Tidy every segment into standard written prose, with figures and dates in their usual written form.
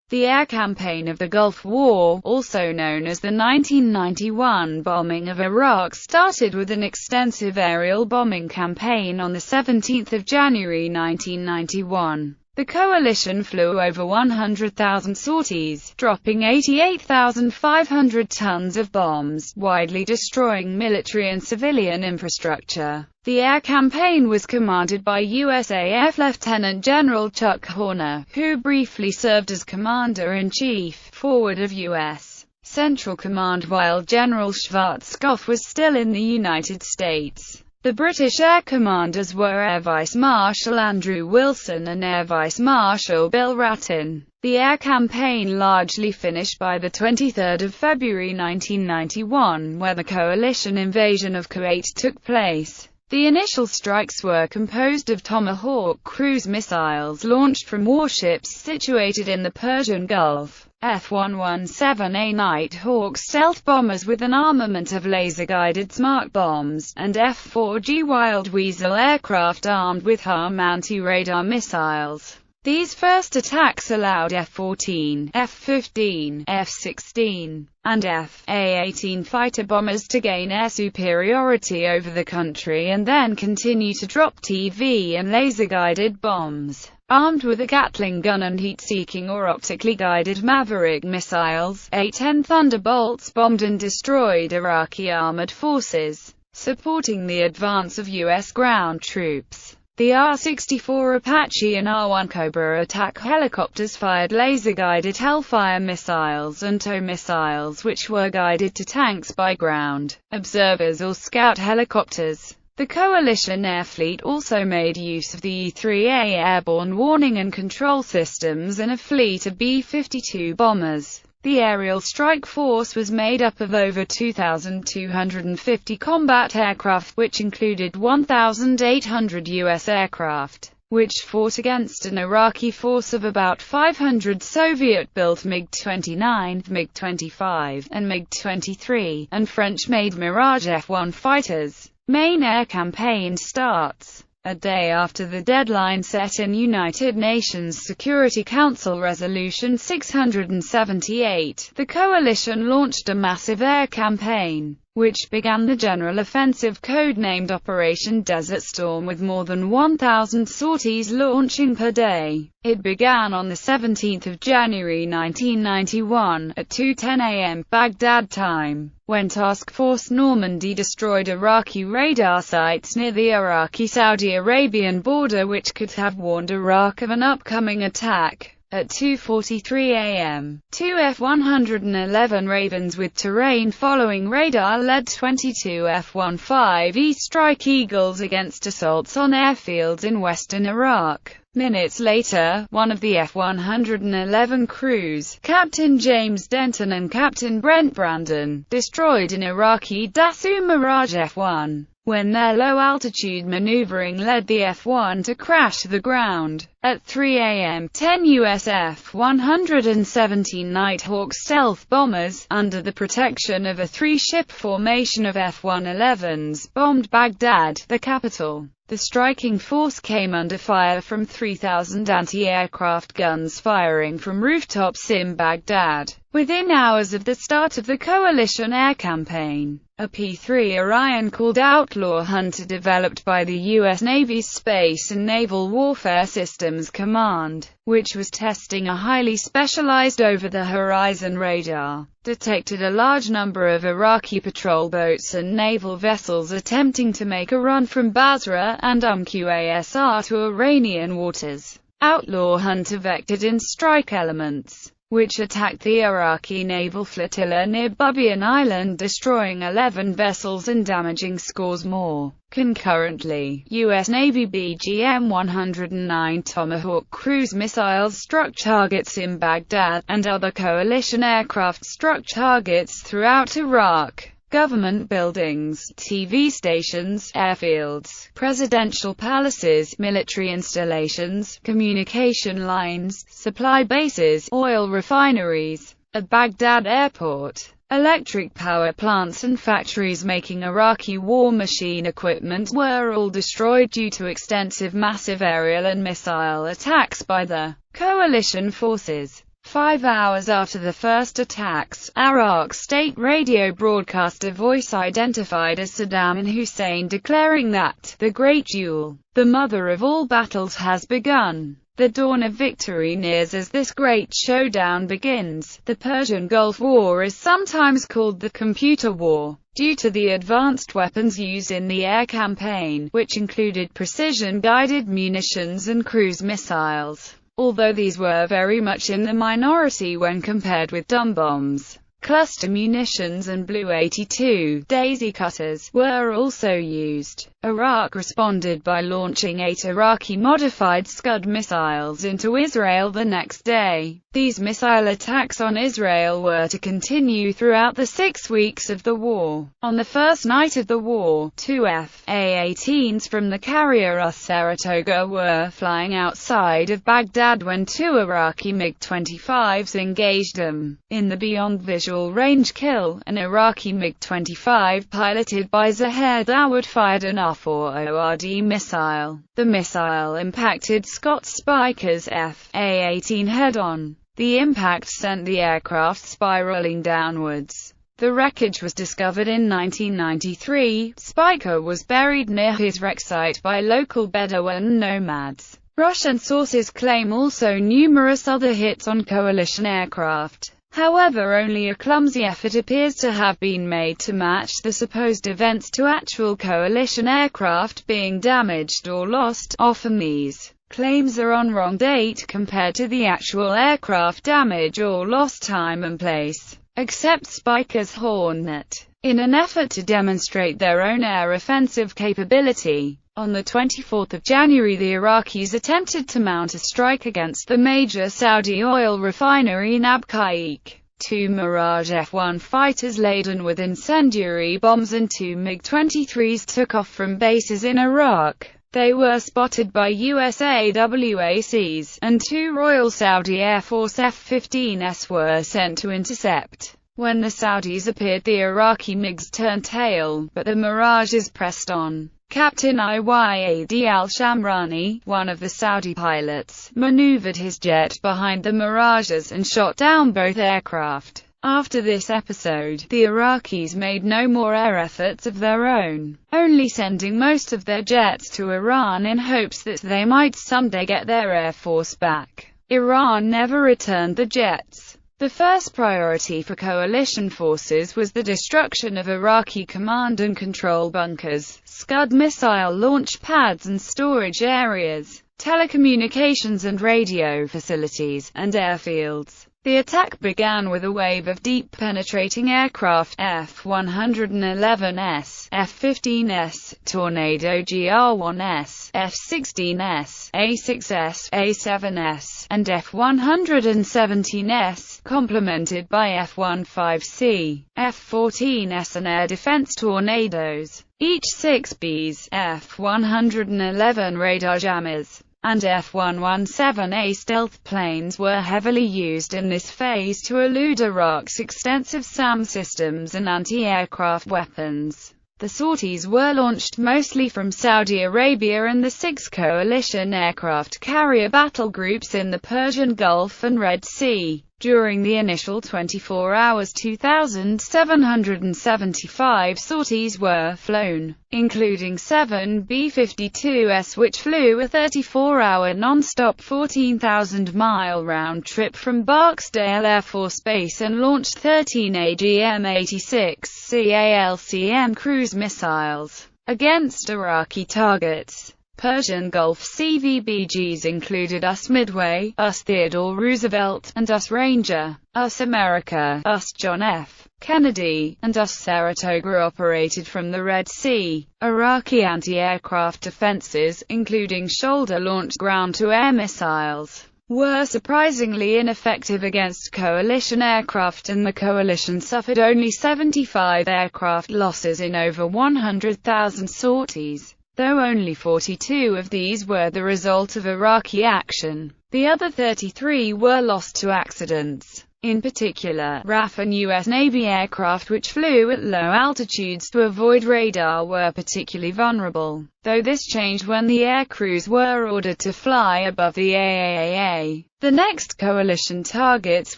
The air campaign of the Gulf War, also known as the 1991 bombing of Iraq, started with an extensive aerial bombing campaign on 17 January 1991. The coalition flew over 100,000 sorties, dropping 88,500 tons of bombs, widely destroying military and civilian infrastructure. The air campaign was commanded by USAF Lieutenant General Chuck Horner, who briefly served as Commander-in-Chief, forward of U.S. Central Command while General Schwarzkopf was still in the United States. The British air commanders were Air Vice Marshal Andrew Wilson and Air Vice Marshal Bill Ratton. The air campaign largely finished by 23 February 1991, where the coalition invasion of Kuwait took place. The initial strikes were composed of Tomahawk cruise missiles launched from warships situated in the Persian Gulf, F-117A Nighthawk stealth bombers with an armament of laser-guided smart bombs, and F-4G Wild Weasel aircraft armed with HARM anti-radar missiles. These first attacks allowed F-14, F-15, F-16, and F/A-18 fighter bombers to gain air superiority over the country and then continue to drop TV and laser-guided bombs. Armed with a Gatling gun and heat-seeking or optically guided Maverick missiles, A-10 Thunderbolts bombed and destroyed Iraqi armored forces, supporting the advance of U.S. ground troops. The R-64 Apache and R-1 Cobra attack helicopters fired laser-guided Hellfire missiles and TOW missiles which were guided to tanks by ground observers or scout helicopters. The coalition air fleet also made use of the E-3A airborne warning and control systems and a fleet of B-52 bombers. The aerial strike force was made up of over 2,250 combat aircraft, which included 1,800 U.S. aircraft, which fought against an Iraqi force of about 500 Soviet-built MiG-29, MiG-25, and MiG-23, and French-made Mirage F-1 fighters. Main air campaign starts a day after the deadline set in United Nations Security Council Resolution 678. The coalition launched a massive air campaign, which began the general offensive codenamed Operation Desert Storm with more than 1,000 sorties launching per day. It began on 17 January 1991 at 2:10 a.m. Baghdad time, when Task Force Normandy destroyed Iraqi radar sites near the Iraqi-Saudi Arabian border which could have warned Iraq of an upcoming attack. At 2:43 a.m., two F-111 Ravens with terrain-following radar led 22 F-15E Strike Eagles against assaults on airfields in western Iraq. Minutes later, one of the F-111 crews, Captain James Denton and Captain Brent Brandon, destroyed an Iraqi Dassault Mirage F-1, when their low-altitude maneuvering led the F-1 to crash to the ground. At 3 a.m., 10 U.S. F-117 Nighthawk stealth bombers, under the protection of a three-ship formation of F-111s, bombed Baghdad, the capital. The striking force came under fire from 3,000 anti-aircraft guns firing from rooftops in Baghdad. Within hours of the start of the coalition air campaign, a P-3 Orion called Outlaw Hunter developed by the U.S. Navy's Space and Naval Warfare Systems Command, which was testing a highly specialized over-the-horizon radar, detected a large number of Iraqi patrol boats and naval vessels attempting to make a run from Basra and Qasr to Iranian waters. Outlaw Hunter vectored in strike elements, which attacked the Iraqi naval flotilla near Bubiyan Island, destroying 11 vessels and damaging scores more. Concurrently, U.S. Navy BGM-109 Tomahawk cruise missiles struck targets in Baghdad, and other coalition aircraft struck targets throughout Iraq. Government buildings, TV stations, airfields, presidential palaces, military installations, communication lines, supply bases, oil refineries, a Baghdad airport, electric power plants and factories making Iraqi war machine equipment were all destroyed due to extensive massive aerial and missile attacks by the coalition forces. 5 hours after the first attacks, Iraq state radio broadcaster Voice identified as Saddam Hussein, declaring that the Great Duel, the mother of all battles, has begun. The dawn of victory nears as this great showdown begins. The Persian Gulf War is sometimes called the Computer War, due to the advanced weapons used in the air campaign, which included precision-guided munitions and cruise missiles. Although these were very much in the minority when compared with dumb bombs, cluster munitions and Blue 82 daisy cutters were also used. Iraq responded by launching 8 Iraqi modified Scud missiles into Israel the next day. These missile attacks on Israel were to continue throughout the 6 weeks of the war. On the first night of the war, 2 F-A-18s from the carrier US Saratoga were flying outside of Baghdad when 2 Iraqi MiG-25s engaged them. In the beyond visual range kill, an Iraqi MiG-25 piloted by Zaher Dawood fired an R-4ORD missile. The missile impacted Scott Spiker's F-A-18 head-on. The impact sent the aircraft spiraling downwards. The wreckage was discovered in 1993. Spiker was buried near his wreck site by local Bedouin nomads. Russian sources claim also numerous other hits on coalition aircraft. However, only a clumsy effort appears to have been made to match the supposed events to actual coalition aircraft being damaged or lost. Often these claims are on wrong date compared to the actual aircraft damage or lost time and place. Except Spiker's Hornet, in an effort to demonstrate their own air offensive capability. On the 24th of January, the Iraqis attempted to mount a strike against the major Saudi oil refinery in Abqaiq. 2 Mirage F-1 fighters laden with incendiary bombs and 2 MiG-23s took off from bases in Iraq. They were spotted by US AWACs, and 2 Royal Saudi Air Force F-15s were sent to intercept. When the Saudis appeared, the Iraqi MiGs turned tail, but the Mirages pressed on. Captain Iyad al-Shamrani, one of the Saudi pilots, maneuvered his jet behind the Mirages and shot down both aircraft. After this episode, the Iraqis made no more air efforts of their own, only sending most of their jets to Iran in hopes that they might someday get their air force back. Iran never returned the jets. The first priority for coalition forces was the destruction of Iraqi command and control bunkers, Scud missile launch pads and storage areas, telecommunications and radio facilities, and airfields. The attack began with a wave of deep-penetrating aircraft, F-111s, F-15s, Tornado GR-1s, F-16s, A-6s, A-7s, and F-117s, complemented by F-15C, F-14s and air defense Tornadoes. Each 6Bs, F-111 radar jammers, and F-117A stealth planes were heavily used in this phase to elude Iraq's extensive SAM systems and anti-aircraft weapons. The sorties were launched mostly from Saudi Arabia and the 6 coalition aircraft carrier battle groups in the Persian Gulf and Red Sea. During the initial 24 hours, 2,775 sorties were flown, including 7 B-52s which flew a 34-hour non-stop 14,000-mile round trip from Barksdale Air Force Base and launched 13 AGM-86 CALCM cruise missiles against Iraqi targets. Persian Gulf CVBGs included US Midway, US Theodore Roosevelt, and US Ranger, US America, US John F. Kennedy, and US Saratoga operated from the Red Sea. Iraqi anti-aircraft defenses, including shoulder-launched ground-to-air missiles, were surprisingly ineffective against coalition aircraft, and the coalition suffered only 75 aircraft losses in over 100,000 sorties. Though only 42 of these were the result of Iraqi action, the other 33 were lost to accidents. In particular, RAF and U.S. Navy aircraft which flew at low altitudes to avoid radar were particularly vulnerable, though this changed when the air crews were ordered to fly above the AAAA. The next coalition targets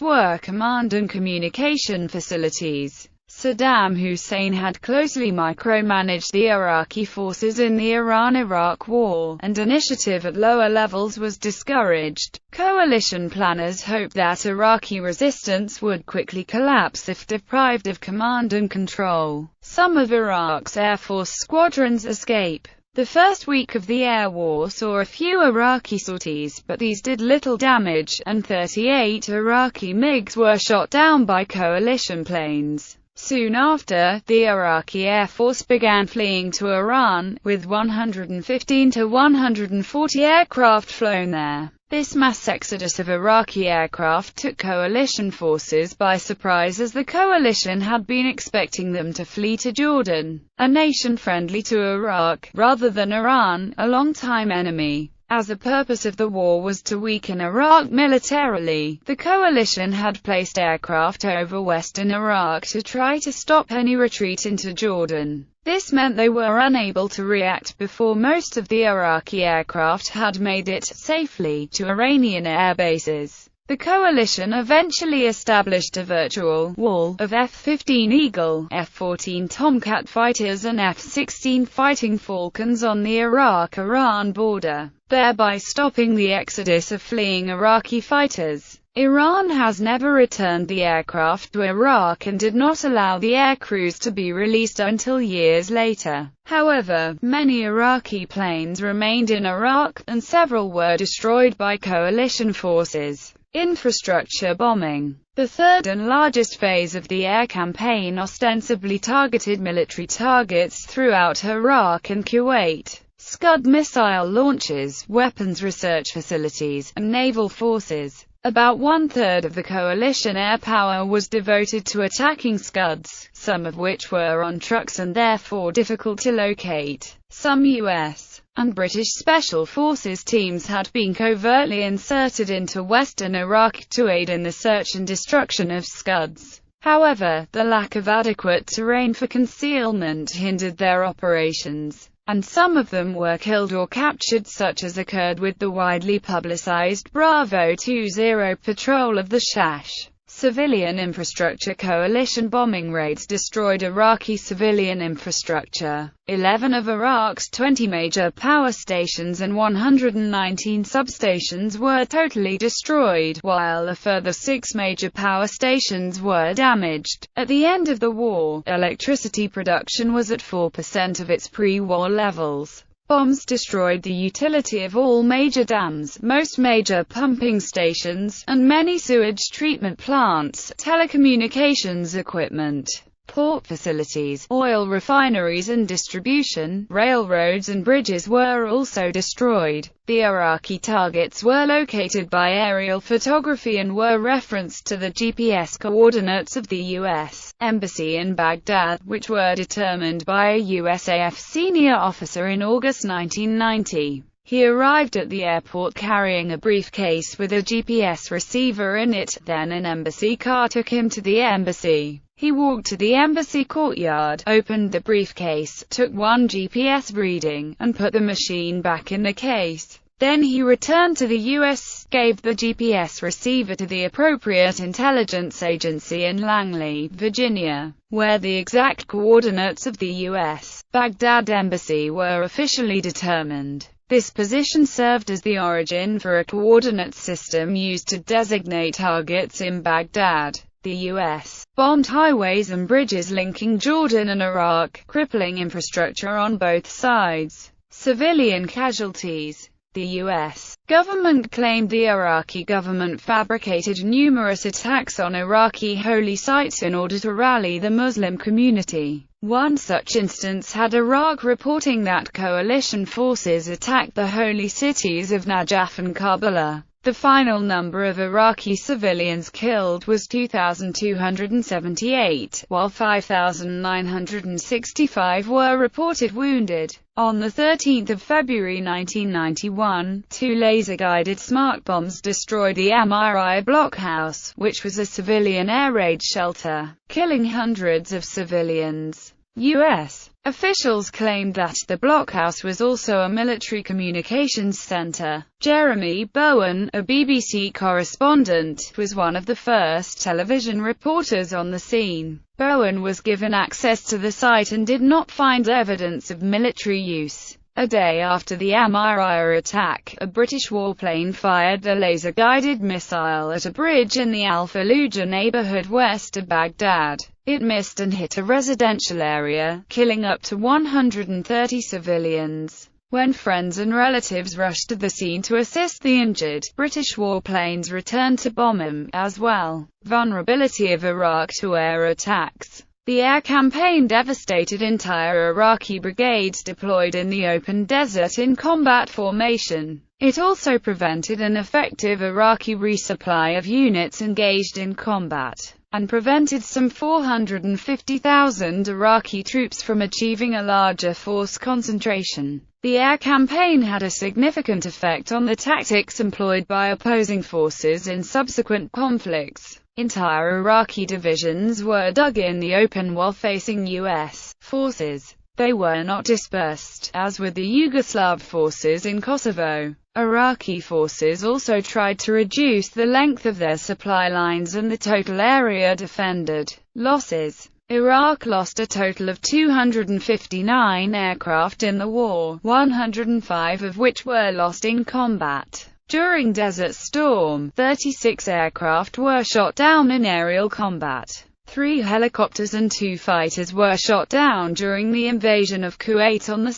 were command and communication facilities. Saddam Hussein had closely micromanaged the Iraqi forces in the Iran-Iraq War, and initiative at lower levels was discouraged. Coalition planners hoped that Iraqi resistance would quickly collapse if deprived of command and control. Some of Iraq's Air Force squadrons escape. The first week of the air war saw a few Iraqi sorties, but these did little damage, and 38 Iraqi MiGs were shot down by coalition planes. Soon after, the Iraqi Air Force began fleeing to Iran, with 115 to 140 aircraft flown there. This mass exodus of Iraqi aircraft took coalition forces by surprise, as the coalition had been expecting them to flee to Jordan, a nation friendly to Iraq, rather than Iran, a longtime enemy. As the purpose of the war was to weaken Iraq militarily, the coalition had placed aircraft over western Iraq to try to stop any retreat into Jordan. This meant they were unable to react before most of the Iraqi aircraft had made it safely to Iranian air bases. The coalition eventually established a virtual wall of F-15 Eagle, F-14 Tomcat fighters and F-16 Fighting Falcons on the Iraq-Iran border, thereby stopping the exodus of fleeing Iraqi fighters. Iran has never returned the aircraft to Iraq and did not allow the air crews to be released until years later. However, many Iraqi planes remained in Iraq, and several were destroyed by coalition forces. Infrastructure bombing. The third and largest phase of the air campaign ostensibly targeted military targets throughout Iraq and Kuwait. Scud missile launches, weapons research facilities, and naval forces. About one-third of the coalition air power was devoted to attacking Scuds, some of which were on trucks and therefore difficult to locate. Some U.S. and British Special Forces teams had been covertly inserted into western Iraq to aid in the search and destruction of Scuds. However, the lack of adequate terrain for concealment hindered their operations, and some of them were killed or captured, such as occurred with the widely publicized Bravo 20 patrol of the Shash. Civilian infrastructure. Coalition bombing raids destroyed Iraqi civilian infrastructure. 11 of Iraq's 20 major power stations and 119 substations were totally destroyed, while a further 6 major power stations were damaged. At the end of the war, electricity production was at 4% of its pre-war levels. Bombs destroyed the utility of all major dams, most major pumping stations, and many sewage treatment plants, telecommunications equipment, port facilities, oil refineries and distribution, railroads and bridges were also destroyed. The Iraqi targets were located by aerial photography and were referenced to the GPS coordinates of the U.S. Embassy in Baghdad, which were determined by a USAF senior officer in August 1990. He arrived at the airport carrying a briefcase with a GPS receiver in it, then an embassy car took him to the embassy. He walked to the embassy courtyard, opened the briefcase, took one GPS reading, and put the machine back in the case. Then he returned to the U.S., gave the GPS receiver to the appropriate intelligence agency in Langley, Virginia, where the exact coordinates of the U.S. Baghdad embassy were officially determined. This position served as the origin for a coordinate system used to designate targets in Baghdad. The U.S. bombed highways and bridges linking Jordan and Iraq, crippling infrastructure on both sides. Civilian casualties. The U.S. government claimed the Iraqi government fabricated numerous attacks on Iraqi holy sites in order to rally the Muslim community. One such instance had Iraq reporting that coalition forces attacked the holy cities of Najaf and Karbala. The final number of Iraqi civilians killed was 2,278, while 5,965 were reported wounded. On 13 February 1991, two laser-guided smart bombs destroyed the Amiri blockhouse, which was a civilian air raid shelter, killing hundreds of civilians. U.S. officials claimed that the blockhouse was also a military communications center. Jeremy Bowen, a BBC correspondent, was one of the first television reporters on the scene. Bowen was given access to the site and did not find evidence of military use. A day after the Amiri attack, a British warplane fired a laser-guided missile at a bridge in the Al-Fallujah neighborhood west of Baghdad. It missed and hit a residential area, killing up to 130 civilians. When friends and relatives rushed to the scene to assist the injured, British warplanes returned to bomb them, as well. Vulnerability of Iraq to air attacks. The air campaign devastated entire Iraqi brigades deployed in the open desert in combat formation. It also prevented an effective Iraqi resupply of units engaged in combat, and prevented some 450,000 Iraqi troops from achieving a larger force concentration. The air campaign had a significant effect on the tactics employed by opposing forces in subsequent conflicts. Entire Iraqi divisions were dug in the open while facing U.S. forces. They were not dispersed, as with the Yugoslav forces in Kosovo. Iraqi forces also tried to reduce the length of their supply lines and the total area defended. Losses. Iraq lost a total of 259 aircraft in the war, 105 of which were lost in combat. During Desert Storm, 36 aircraft were shot down in aerial combat. 3 helicopters and 2 fighters were shot down during the invasion of Kuwait on 2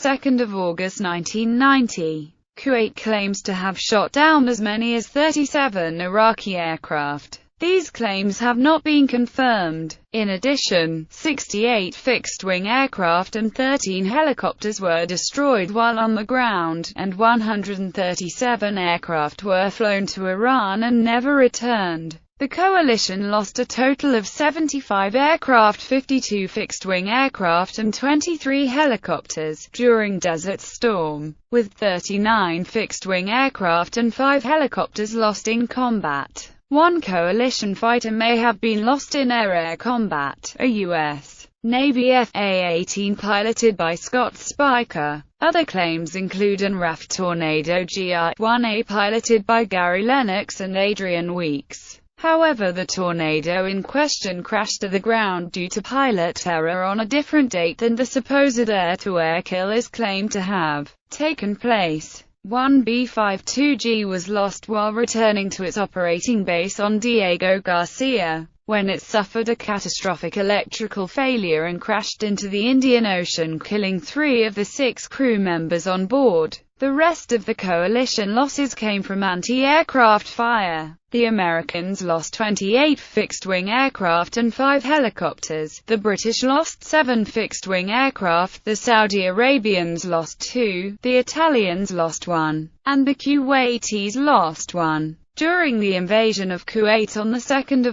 August 1990. Kuwait claims to have shot down as many as 37 Iraqi aircraft. These claims have not been confirmed. In addition, 68 fixed-wing aircraft and 13 helicopters were destroyed while on the ground, and 137 aircraft were flown to Iran and never returned. The coalition lost a total of 75 aircraft, 52 fixed-wing aircraft and 23 helicopters during Desert Storm, with 39 fixed-wing aircraft and 5 helicopters lost in combat. 1 coalition fighter may have been lost in air-air combat, a U.S. Navy FA-18 piloted by Scott Spiker. Other claims include an RAF Tornado GI-1A piloted by Gary Lennox and Adrian Weeks. However, the Tornado in question crashed to the ground due to pilot error on a different date than the supposed air-to-air kill is claimed to have taken place. 1 B-52G was lost while returning to its operating base on Diego Garcia, when it suffered a catastrophic electrical failure and crashed into the Indian Ocean, killing 3 of the 6 crew members on board. The rest of the coalition losses came from anti-aircraft fire. The Americans lost 28 fixed-wing aircraft and 5 helicopters. The British lost 7 fixed-wing aircraft. The Saudi Arabians lost 2. The Italians lost 1. And the Kuwaitis lost 1. During the invasion of Kuwait on 2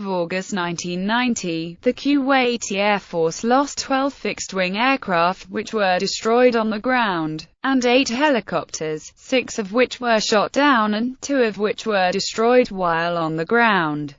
August 1990, the Kuwaiti Air Force lost 12 fixed-wing aircraft, which were destroyed on the ground, and 8 helicopters, 6 of which were shot down and 2 of which were destroyed while on the ground.